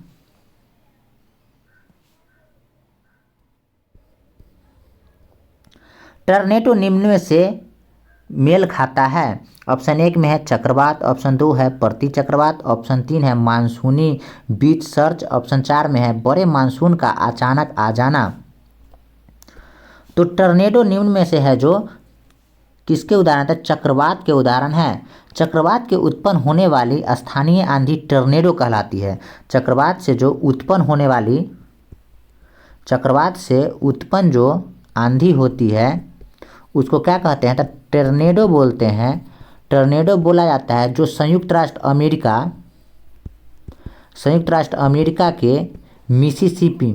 टर्नेडो निम्न में से मेल खाता है। ऑप्शन 1 में है चक्रवात, ऑप्शन 2 है प्रति चक्रवात, ऑप्शन 3 है मानसूनी बीच सर्ज, ऑप्शन 4 में है बड़े मानसून का अचानक आ जाना। तो टर्नेडो निम्न में से है जो किसके उदाहरण थे? चक्रवात के उदाहरण है। चक्रवात के उत्पन्न होने वाली स्थानीय आंधी टर्नेडो कहलाती है। चक्रवात से उत्पन्न जो आंधी होती है उसको क्या कहते हैं? तो टर्नेडो बोलते हैं। टर्नेडो बोला जाता है जो संयुक्त राष्ट्र अमेरिका के मिसिसिपी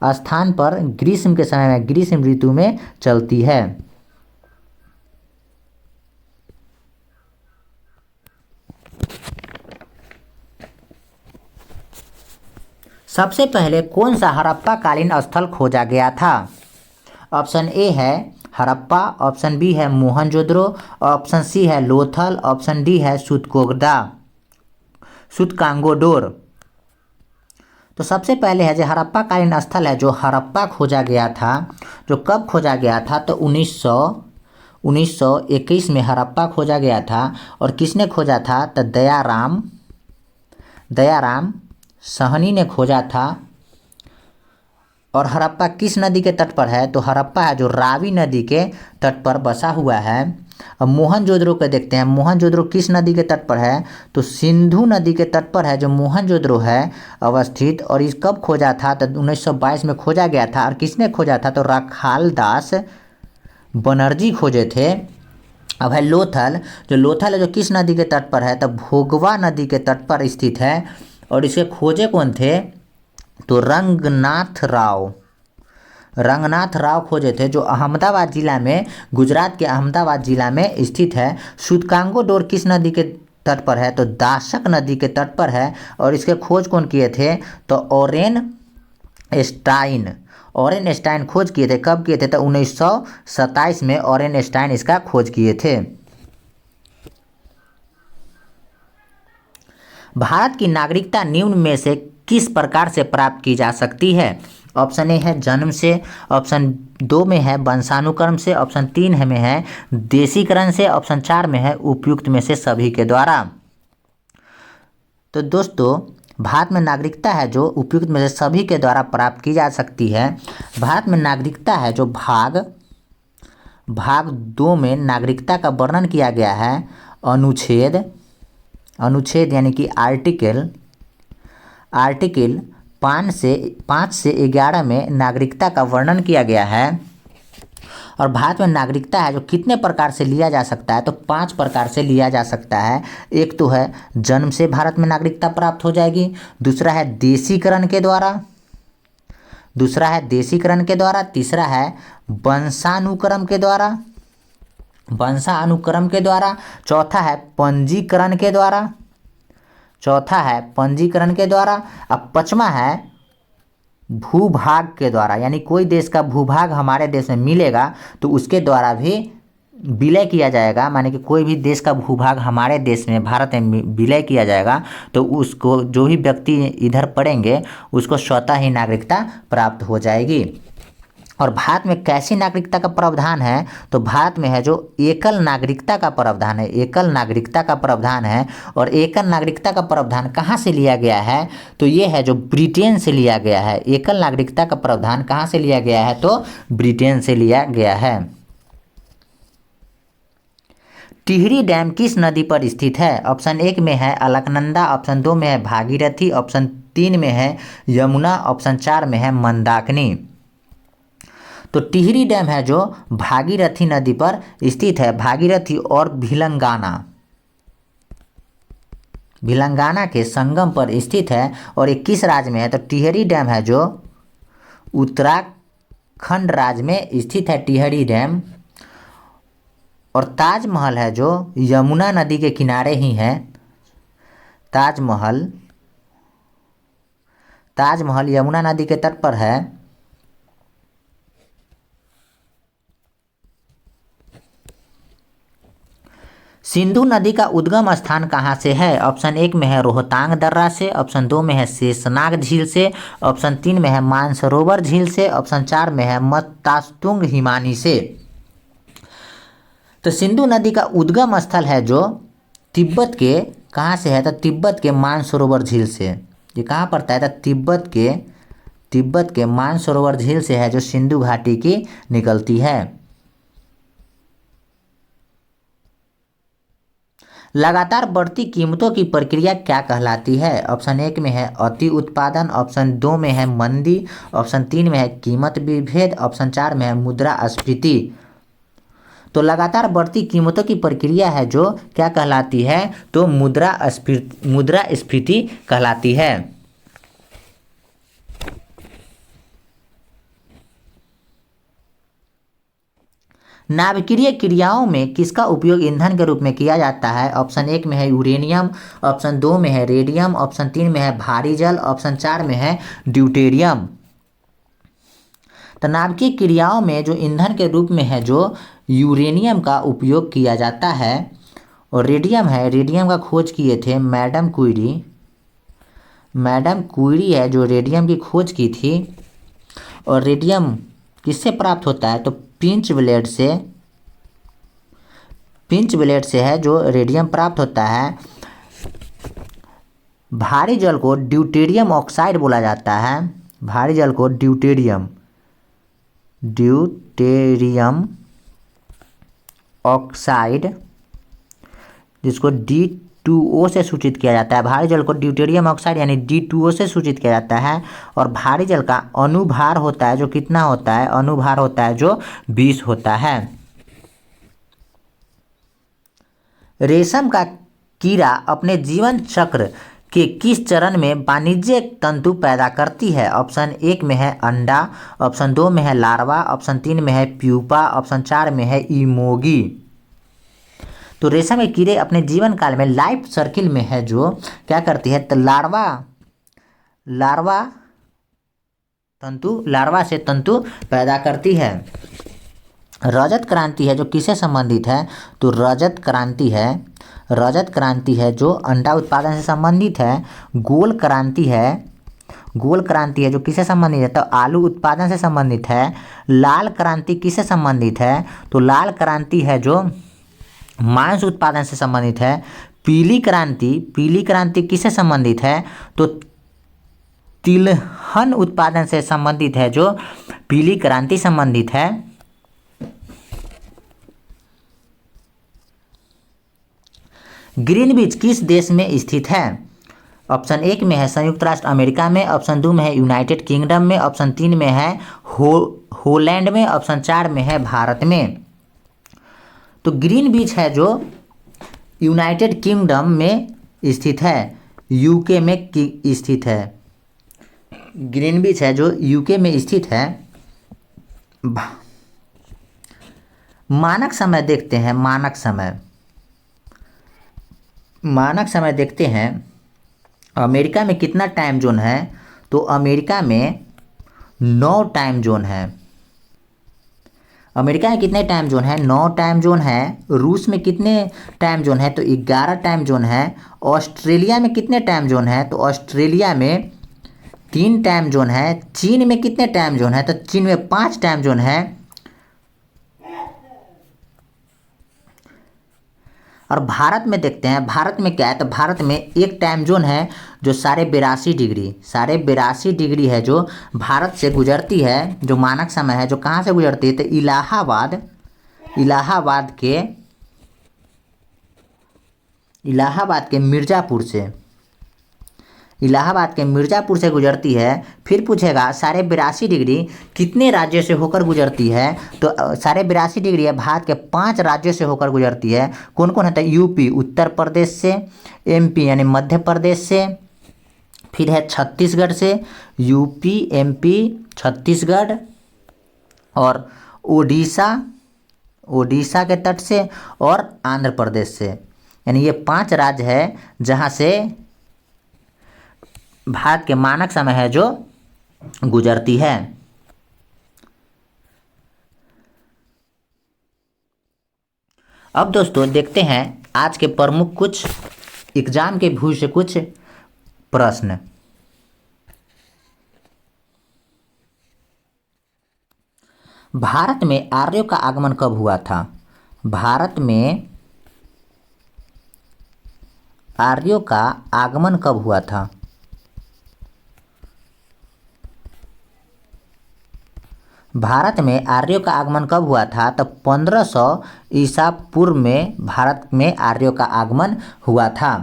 स्थान पर ग्रीष्म के समय में, ग्रीष्म ऋतु में चलती है। सबसे पहले कौन सा हड़प्पा कालीन स्थल खोजा गया था? ऑप्शन ए है हड़प्पा, ऑप्शन बी है मोहनजोदड़ो, ऑप्शन सी है लोथल, ऑप्शन डी है सुतकांगोडोर। तो सबसे पहले है जो हड़प्पा कालीन स्थल है जो हड़प्पा खोजा गया था। जो कब खोजा गया था? तो 1921 में हड़प्पा खोजा गया था। और किसने खोजा था? तो दयाराम साहनी ने खोजा था। और हड़प्पा किस नदी के तट पर है? तो हड़प्पा है जो रावी नदी के तट पर बसा हुआ है। अब मोहनजोदड़ो को देखते हैं। मोहनजोदड़ो किस नदी के तट पर है? तो सिंधु नदी के तट पर है जो मोहनजोदड़ो है अवस्थित। और इस कब खोजा था? तो 1922 में खोजा गया था। और किसने खोजा था? तो राखाल दास बनर्जी खोजे थे। अब है लोथल। जो लोथल है जो किस नदी के तट पर है? तो भोगवा नदी के तट पर स्थित है। और इसके खोजे कौन थे? तो रंगनाथ राव खोजे थे जो अहमदाबाद जिला में, गुजरात के अहमदाबाद जिला में स्थित है। सुतकांगोडोर किस नदी के तट पर है? तो दाशक नदी के तट पर है। और इसके खोज कौन किए थे? तो ओरेन स्टाइन खोज किए थे। कब किए थे? तो 1927 में ओरेन स्टाइन इसका खोज किए थे। भारत की नागरिकता निम्न में से किस प्रकार से प्राप्त की जा सकती है? ऑप्शन ए है जन्म से, ऑप्शन 2 में है वंशानुक्रम से, ऑप्शन 3 में है देशीकरण से, ऑप्शन 4 में है उपयुक्त में से सभी के द्वारा। तो दोस्तों भारत में नागरिकता है जो उपयुक्त में से सभी के द्वारा प्राप्त की जा सकती है। भारत में नागरिकता है जो भाग 2 में नागरिकता का वर्णन किया गया है। अनुच्छेद यानी कि आर्टिकल 5 से 11 में नागरिकता का वर्णन किया गया है। और भारत में नागरिकता है जो कितने प्रकार से लिया जा सकता है? तो 5 प्रकार से लिया जा सकता है। एक तो है जन्म से भारत में नागरिकता प्राप्त हो जाएगी, दूसरा है देशीकरण के द्वारा, तीसरा है वंशानुक्रम के द्वारा, चौथा है पंजीकरण के द्वारा, अब पांचवा है भूभाग के द्वारा। यानी कोई देश का भूभाग हमारे देश में मिलेगा तो उसके द्वारा भी विलय किया जाएगा। माने कि कोई भी देश का भूभाग हमारे देश में, भारत में विलय किया जाएगा तो उसको जो भी व्यक्ति इधर पड़ेंगे उसको स्वतः ही नागरिकता प्राप्त हो जाएगी। और भारत में कैसी नागरिकता का प्रावधान है? तो भारत में है जो एकल नागरिकता का प्रावधान है। और एकल नागरिकता का प्रावधान कहाँ से लिया गया है? तो ये है जो ब्रिटेन से लिया गया है। एकल नागरिकता का प्रावधान कहाँ से लिया गया है? तो ब्रिटेन से लिया गया है। टिहरी डैम किस नदी पर स्थित है? ऑप्शन 1 में है अलकनंदा, ऑप्शन 2 में है भागीरथी, ऑप्शन 3 में है यमुना, ऑप्शन 4 में है मंदाकिनी। तो टिहरी डैम है जो भागीरथी नदी पर स्थित है। भागीरथी और भिलंगाना के संगम पर स्थित है। और ये किस राज्य में है? तो टिहरी डैम है जो उत्तराखंड राज्य में स्थित है। टिहरी डैम और ताजमहल है जो यमुना नदी के किनारे ही है। ताजमहल ताजमहल यमुना नदी के तट पर है। सिंधु नदी का उद्गम स्थान कहाँ से है? ऑप्शन 1 में है रोहतांग दर्रा से, ऑप्शन 2 में है शेषनाग झील से, ऑप्शन 3 में है मानसरोवर झील से, ऑप्शन 4 में है मत्तास्तुंग हिमानी से। तो सिंधु नदी का उद्गम स्थल है जो तिब्बत के कहाँ से है? तो तिब्बत के मानसरोवर झील से। ये कहाँ पड़ता है? तो तिब्बत के मानसरोवर झील से है जो सिंधु घाटी की निकलती है। लगातार बढ़ती कीमतों की प्रक्रिया क्या कहलाती है? ऑप्शन 1 में है अति उत्पादन, ऑप्शन 2 में है मंदी, ऑप्शन 3 में है कीमत विभेद, ऑप्शन 4 में है मुद्रास्फीति। तो लगातार बढ़ती कीमतों की प्रक्रिया है जो क्या कहलाती है? तो मुद्रास्फीति कहलाती है। नाभिकीय क्रियाओं में किसका उपयोग ईंधन के रूप में किया जाता है? ऑप्शन 1 में है यूरेनियम, ऑप्शन 2 में है रेडियम, ऑप्शन 3 में है भारी जल, ऑप्शन 4 में है ड्यूटेरियम। तो नाभिकीय क्रियाओं में जो ईंधन के रूप में है जो यूरेनियम का उपयोग किया जाता है, और रेडियम है, रेडियम का खोज किए थे मैडम क्यूरी है जो रेडियम की खोज की थी। और रेडियम किससे प्राप्त होता है? तो पिंच ब्लेड से है जो रेडियम प्राप्त होता है। भारी जल को ड्यूटेरियम ऑक्साइड बोला जाता है। भारी जल को ड्यूटेरियम ऑक्साइड, जिसको D2O से सूचित किया जाता है। भारी जल को ड्यूटेरियम ऑक्साइड यानी D2O से सूचित किया जाता है। और भारी जल का अनुभार होता है जो कितना होता है? अनुभार होता है जो 20 होता है। रेशम का कीड़ा अपने जीवन चक्र के किस चरण में वाणिज्यिक तंतु पैदा करती है? ऑप्शन 1 में है अंडा, ऑप्शन 2 में है लार्वा, ऑप्शन 3 में है प्यूपा, ऑप्शन 4 में है इमोगी। तो रेशम के कीड़े अपने जीवन काल में लाइफ सर्किल में है जो क्या करती है? तो लार्वा से तंतु पैदा करती है। रजत क्रांति है जो किससे संबंधित है? तो रजत क्रांति है जो अंडा उत्पादन से संबंधित है। गोल क्रांति है जो किससे संबंधित है? तो आलू उत्पादन से संबंधित है। लाल क्रांति किससे संबंधित है? तो लाल क्रांति है जो मांस उत्पादन से संबंधित है। पीली क्रांति किससे संबंधित है? तो तिलहन उत्पादन से संबंधित है जो पीली क्रांति संबंधित है। ग्रीनविच किस देश में स्थित है? ऑप्शन 1 में है संयुक्त राष्ट्र अमेरिका में, ऑप्शन 2 में है यूनाइटेड किंगडम में, ऑप्शन 3 में है हॉलैंड में, ऑप्शन 4 में है भारत में। तो ग्रीनविच है जो यूनाइटेड किंगडम में स्थित है, यूके में स्थित है। ग्रीनविच है जो यूके में स्थित है। मानक समय देखते हैं। मानक समय देखते हैं। अमेरिका में कितना टाइम जोन है? तो अमेरिका में 9 टाइम जोन है। अमेरिका में कितने टाइम जोन है? 9 टाइम जोन है। रूस में कितने टाइम जोन है? तो 11 टाइम जोन है। ऑस्ट्रेलिया में कितने टाइम जोन है? तो ऑस्ट्रेलिया में 3 टाइम जोन है। चीन में कितने टाइम जोन है? तो चीन में 5 टाइम जोन है। और भारत में देखते हैं, भारत में क्या है? तो भारत में एक टाइम जोन है जो 82.5 डिग्री है जो भारत से गुजरती है। जो मानक समय है जो कहाँ से गुजरती है? तो इलाहाबाद के मिर्ज़ापुर से गुजरती है। फिर पूछेगा 82.5 डिग्री कितने राज्यों से होकर गुजरती है? तो 82.5 डिग्री है भारत के 5 राज्यों से होकर गुजरती है। कौन कौन है? तो यूपी उत्तर प्रदेश से, एमपी यानी मध्य प्रदेश से, फिर है छत्तीसगढ़ से, यूपी एमपी छत्तीसगढ़, और उड़ीसा के तट से और आंध्र प्रदेश से। यानी ये 5 राज्य है जहाँ से भारत के मानक समय है जो गुजरती है। अब दोस्तों देखते हैं आज के प्रमुख कुछ एग्जाम के व्यू से कुछ प्रश्न। भारत में आर्यों का आगमन कब हुआ था? भारत में आर्यों का आगमन कब हुआ था? भारत में आर्यों का आगमन कब हुआ था? तो 1500 ईसा पूर्व में भारत में आर्यों का आगमन हुआ था।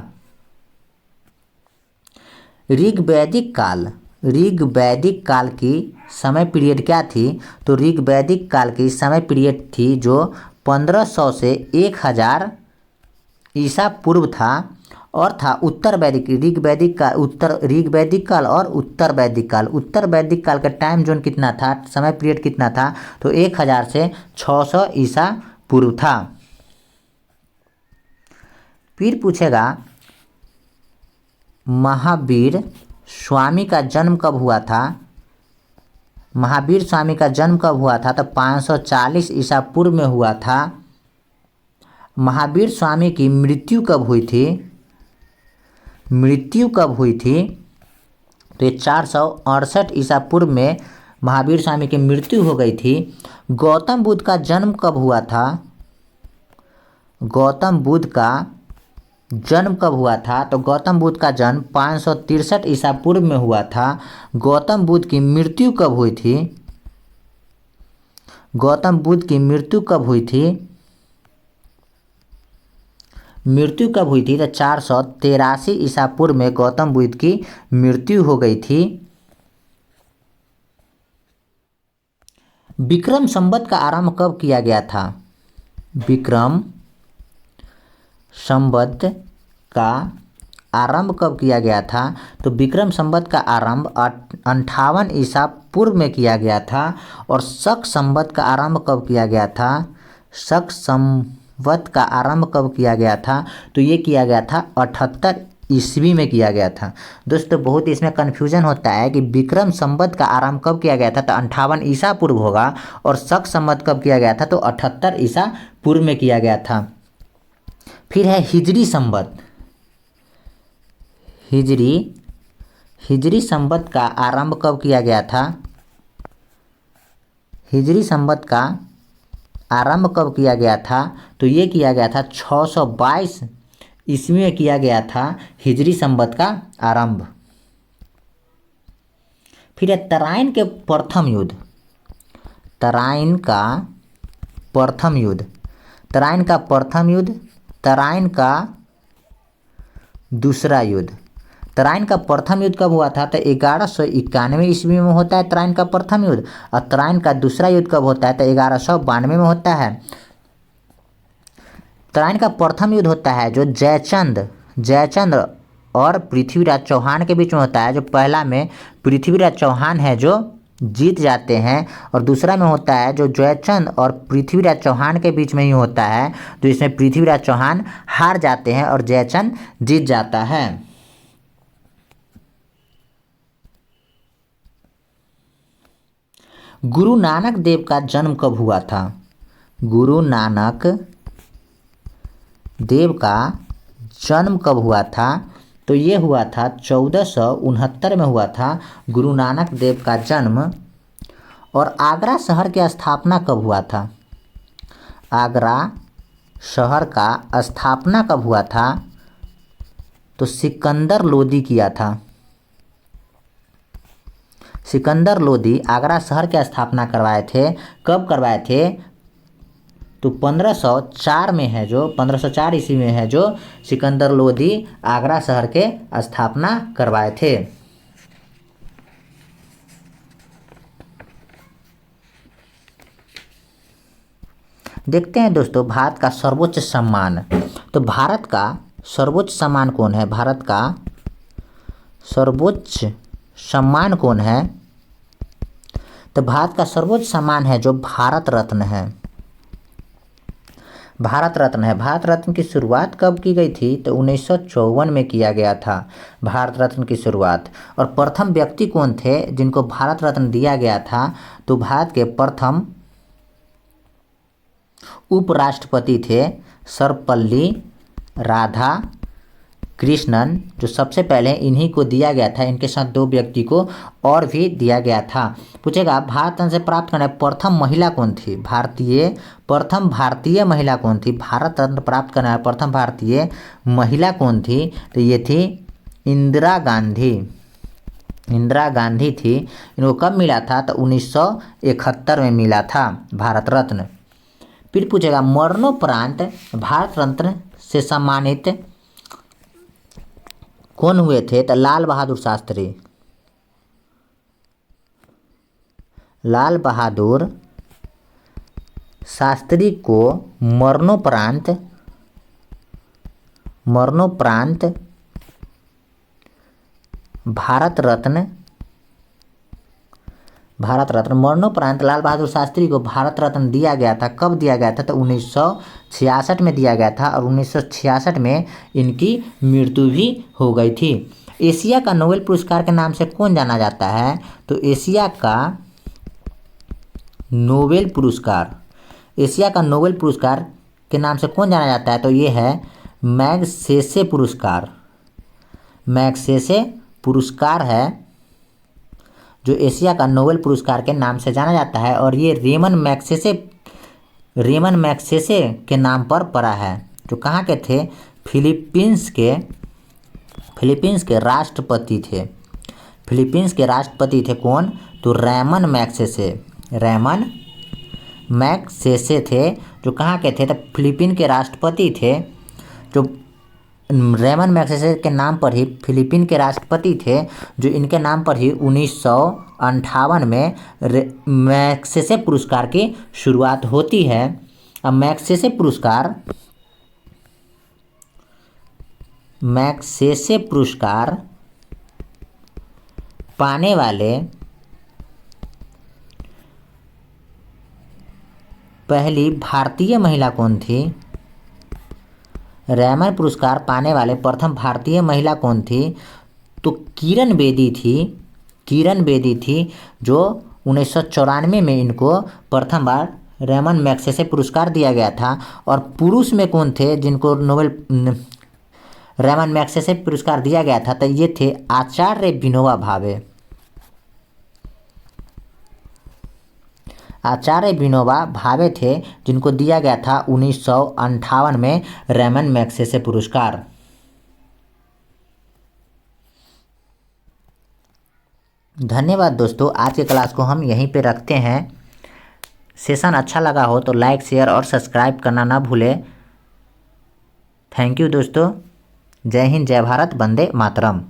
ऋग्वैदिक काल की समय पीरियड क्या थी? तो ऋग्वैदिक काल की समय पीरियड थी जो 1500 से 1000 ईसा पूर्व था और था उत्तर वैदिक ऋग्वैदिक काल और उत्तर वैदिक काल। उत्तर वैदिक काल का टाइम जोन कितना था, समय पीरियड कितना था? तो 1000 से 600 ईसा पूर्व था। फिर पूछेगा महावीर स्वामी का जन्म कब हुआ था? महावीर स्वामी का जन्म कब हुआ था? तो 540 ईसा पूर्व में हुआ था। महावीर स्वामी की मृत्यु कब हुई थी? तो ये 468 ईसा पूर्व में महावीर स्वामी की मृत्यु हो गई थी। गौतम बुद्ध का जन्म कब हुआ था? गौतम बुद्ध का जन्म कब हुआ था? तो गौतम बुद्ध का जन्म 563 ईसा पूर्व में हुआ था। गौतम बुद्ध की मृत्यु कब हुई थी? गौतम बुद्ध की मृत्यु कब हुई थी? तो 483 ईसा पूर्व में गौतम बुद्ध की मृत्यु हो गई थी। विक्रम संवत का आरंभ कब किया गया था? विक्रम संवत का आरंभ कब किया गया था? तो विक्रम संवत का आरंभ 58 ईसा पूर्व में किया गया था। और शक संवत का आरंभ कब किया गया था? शक संवत का आरंभ कब किया गया था? तो ये किया गया था 78 ईस्वी में किया गया था। दोस्तों बहुत इसमें कन्फ्यूजन होता है कि विक्रम संवत का आरंभ कब किया गया था, तो 58 ईसा पूर्व होगा, और शक संवत कब किया गया था, तो 78 ईसा पूर्व में किया गया था। फिर है हिजरी संवत। हिजरी संवत का आरंभ कब किया गया था? हिजरी संवत का आरंभ कब किया गया था? तो ये किया गया था 622 ईस्वी में किया गया था हिजरी संवत का आरंभ। फिर है तराइन के प्रथम युद्ध। तराइन का प्रथम युद्ध, तराइन का प्रथम युद्ध, तराइन का दूसरा युद्ध। तराइन का प्रथम युद्ध कब हुआ था? तो 1191 ईस्वी में होता है तराइन का प्रथम युद्ध। और तराइन का दूसरा युद्ध कब होता है? तो 1192 में होता है। तराइन का प्रथम युद्ध होता है जो जयचंद और पृथ्वीराज चौहान के बीच में होता है। जो पहला में पृथ्वीराज चौहान है जो जीत जाते हैं, और दूसरा में होता है जो जयचंद और पृथ्वीराज चौहान के बीच में ही होता है, तो इसमें पृथ्वीराज चौहान हार जाते हैं और जयचंद जीत जाता है। गुरु नानक देव का जन्म कब हुआ था? गुरु नानक देव का जन्म कब हुआ था? तो ये हुआ था 1469 में हुआ था गुरु नानक देव का जन्म। और आगरा शहर की स्थापना कब हुआ था? आगरा शहर का स्थापना कब हुआ था? तो सिकंदर लोदी किया था। सिकंदर लोदी आगरा शहर की स्थापना करवाए थे। कब करवाए थे? तो 1504 में है, जो 1504 ईस्वी में है जो सिकंदर लोदी आगरा शहर के स्थापना करवाए थे। देखते हैं दोस्तों भारत का सर्वोच्च सम्मान। तो भारत का सर्वोच्च सम्मान कौन है? भारत का सर्वोच्च सम्मान कौन है? तो भारत का सर्वोच्च सम्मान है जो भारत रत्न है। भारत रत्न है। भारत रत्न की शुरुआत कब की गई थी? तो 1954 में किया गया था भारत रत्न की शुरुआत। और प्रथम व्यक्ति कौन थे जिनको भारत रत्न दिया गया था? तो भारत के प्रथम उपराष्ट्रपति थे सर्वपल्ली राधा कृष्णन, जो सबसे पहले इन्हीं को दिया गया था। इनके साथ 2 व्यक्ति को और भी दिया गया था। पूछेगा भारत रत्न से प्राप्त करने प्रथम महिला कौन थी? प्रथम भारतीय महिला कौन थी? भारत रत्न प्राप्त करने वाली प्रथम भारतीय महिला कौन थी? तो ये थी इंदिरा गांधी। इंदिरा गांधी थी। इनको कब मिला था? तो 1971 में मिला था भारत रत्न। फिर पूछेगा मरणोपरांत भारत रत्न से सम्मानित कौन हुए थे? तो लाल बहादुर शास्त्री। लाल बहादुर शास्त्री को मरणोपरांत भारत रत्न मरणोपरांत लाल बहादुर शास्त्री को भारत रत्न दिया गया था। कब दिया गया था? तो 1966 में दिया गया था और 1966 में इनकी मृत्यु भी हो गई थी। एशिया का नोबेल पुरस्कार के नाम से कौन जाना जाता है? तो एशिया का नोबेल पुरस्कार के नाम से कौन जाना जाता है? तो ये है मैग्सेसे पुरस्कार। मैग्सेसे पुरस्कार है जो एशिया का नोबेल पुरस्कार के नाम से जाना जाता है। और ये रेमन मैग्सेसे के नाम पर पड़ा है, जो कहाँ के थे? फिलीपींस के राष्ट्रपति थे। फिलीपींस के राष्ट्रपति थे कौन? तो रेमन मैग्सेसे थे, जो कहाँ के थे? तो फिलीपीन के राष्ट्रपति थे। जो रेमन मैग्सेसे के नाम पर ही फिलीपीन के राष्ट्रपति थे, जो इनके नाम पर ही 1958 में मैग्सेसे पुरस्कार की शुरुआत होती है। अब मैग्सेसे पुरस्कार पाने वाले पहली भारतीय महिला कौन थी? रेमन पुरस्कार पाने वाले प्रथम भारतीय महिला कौन थी? तो किरण बेदी थी, जो 1994 में इनको प्रथम बार रेमन मैग्सेसे पुरस्कार दिया गया था। और पुरुष में कौन थे जिनको रेमन मैग्सेसे पुरस्कार दिया गया था? तो ये थे आचार्य विनोबा भावे। आचार्य विनोबा भावे थे जिनको दिया गया था 1958 में रेमन मैग्सेसे पुरस्कार। धन्यवाद दोस्तों, आज के क्लास को हम यहीं पे रखते हैं। सेशन अच्छा लगा हो तो लाइक, शेयर और सब्सक्राइब करना ना भूलें। थैंक यू दोस्तों। जय हिंद, जय भारत, वंदे मातरम।